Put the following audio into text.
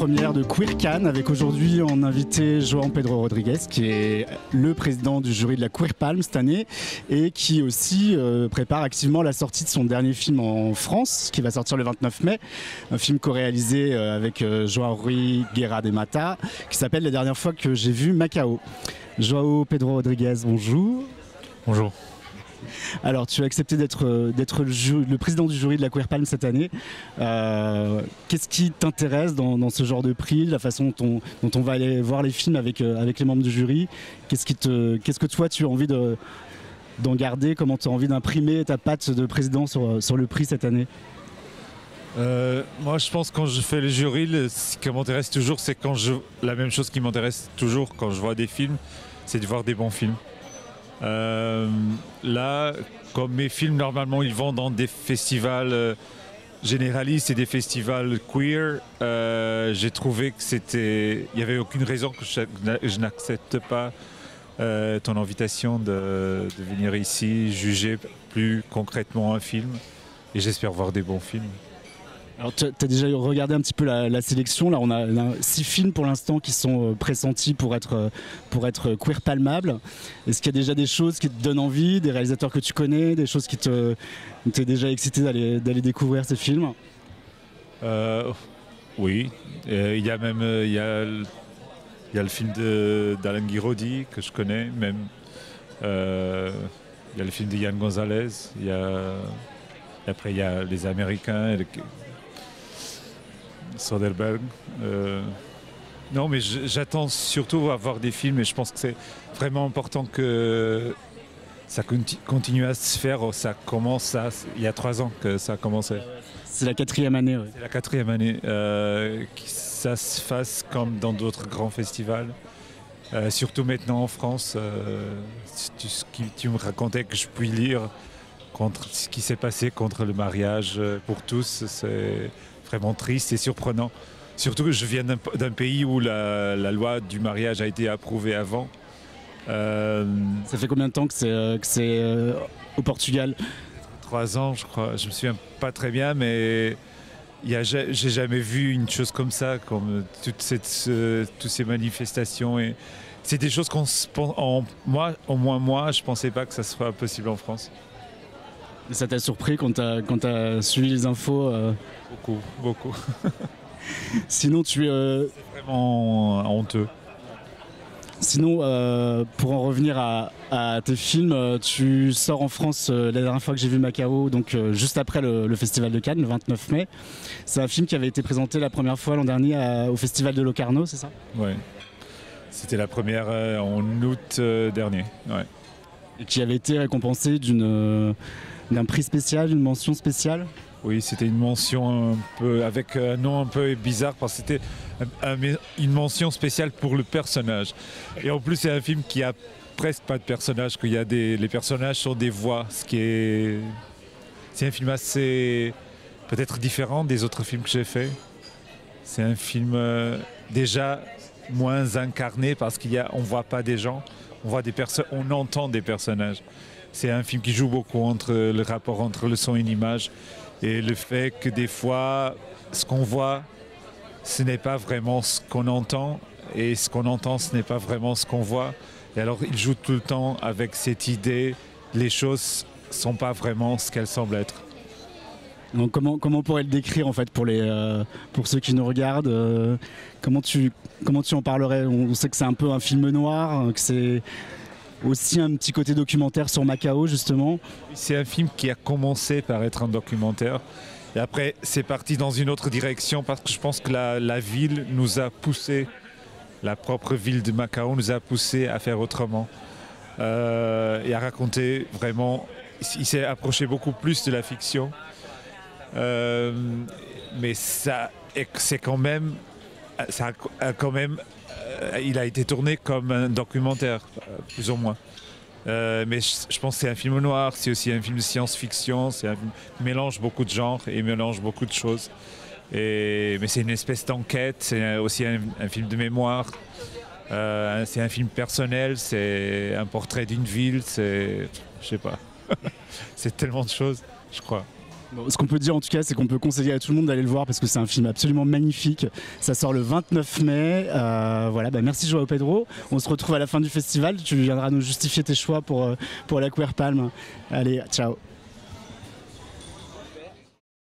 première de Queer Cannes avec aujourd'hui en invité João Pedro Rodrigues qui est le président du jury de la Queer Palm cette année et qui aussi prépare activement la sortie de son dernier film en France qui va sortir le 29 mai, un film co-réalisé avec João Rui Guerra de Mata qui s'appelle La dernière fois que j'ai vu Macao. João Pedro Rodrigues, bonjour. Bonjour. Alors, tu as accepté d'être le président du jury de la Queer Palm cette année. Qu'est-ce qui t'intéresse dans ce genre de prix, la façon dont on va aller voir les films avec les membres du jury? Qu'est-ce que toi, tu as envie d'en garder? Comment tu as envie d'imprimer ta patte de président sur le prix cette année? Moi, je pense que quand je fais le jury, ce qui m'intéresse toujours, c'est la même chose qui m'intéresse toujours quand je vois des films, c'est de voir des bons films. Là, comme mes films, normalement, ils vont dans des festivals généralistes et des festivals queer, j'ai trouvé il n'y avait aucune raison que je n'accepte pas ton invitation de venir ici juger plus concrètement un film. Et j'espère voir des bons films. Alors tu as déjà regardé un petit peu la sélection. Là, on a 6 films pour l'instant qui sont pressentis pour être queer palmables. Est-ce qu'il y a déjà des choses qui te donnent envie, des réalisateurs que tu connais, des choses qui t'es déjà excité d'aller découvrir ces films? Oui, il y a même il y a le film d'Alain Guiraudy que je connais même. Il y a le film de Yann Gonzalez. Après il y a les Américains. Soderbergh. Non, mais j'attends surtout à voir des films et je pense que c'est vraiment important que ça continue à se faire. Ça commence il y a 3 ans que ça a commencé. C'est la 4e année. Ouais. C'est la 4e année. Que ça se fasse comme dans d'autres grands festivals. Surtout maintenant en France. Tu me racontais que je puis lire contre ce qui s'est passé contre le mariage pour tous. C'est vraiment triste et surprenant. Surtout que je viens d'un pays où la loi du mariage a été approuvée avant. Ça fait combien de temps que c'est au Portugal? 3 ans, je crois. Je me souviens pas très bien, mais j'ai jamais vu une chose comme ça, comme toutes ces manifestations. Et c'est des choses au moins moi, je pensais pas que ça soit possible en France. Et ça t'a surpris quand t'as suivi les infos? Beaucoup. Sinon, c'est vraiment honteux. Sinon, pour en revenir à tes films, tu sors en France la dernière fois que j'ai vu Macao, donc juste après le Festival de Cannes, le 29 mai. C'est un film qui avait été présenté la première fois l'an dernier au Festival de Locarno, c'est ça? Oui, c'était la première en août dernier. Ouais. Et qui avait été récompensé d'un prix spécial, d'une mention spéciale? Oui, c'était une mention avec un nom un peu bizarre parce que c'était une mention spéciale pour le personnage. Et en plus, c'est un film qui a presque pas de personnages, les personnages sont des voix, c'est un film assez peut-être différent des autres films que j'ai faits. C'est un film déjà moins incarné parce on voit pas des gens, on entend des personnages. C'est un film qui joue beaucoup entre le rapport entre le son et l'image et le fait que des fois, ce qu'on voit, ce n'est pas vraiment ce qu'on entend et ce qu'on entend, ce n'est pas vraiment ce qu'on voit. Et alors, il joue tout le temps avec cette idée, les choses ne sont pas vraiment ce qu'elles semblent être. Donc comment on pourrait le décrire en fait pour ceux qui nous regardent, comment tu en parlerais? On sait que c'est un peu un film noir, que c'est aussi un petit côté documentaire sur Macao justement. C'est un film qui a commencé par être un documentaire et après c'est parti dans une autre direction parce que je pense que la ville nous a poussé, la propre ville de Macao nous a poussé à faire autrement et à raconter vraiment. Il s'est approché beaucoup plus de la fiction, mais il a été tourné comme un documentaire, plus ou moins. Mais je pense que c'est un film noir, c'est aussi un film de science-fiction, c'est un film qui mélange beaucoup de genres et mélange beaucoup de choses. Mais c'est une espèce d'enquête, c'est aussi un film de mémoire, c'est un film personnel, c'est un portrait d'une ville, je sais pas. C'est tellement de choses, je crois. Bon, ce qu'on peut dire en tout cas, c'est qu'on peut conseiller à tout le monde d'aller le voir parce que c'est un film absolument magnifique. Ça sort le 29 mai. Voilà, merci Joao Pedro. On se retrouve à la fin du festival. Tu viendras nous justifier tes choix pour la Queer Palm. Allez, ciao.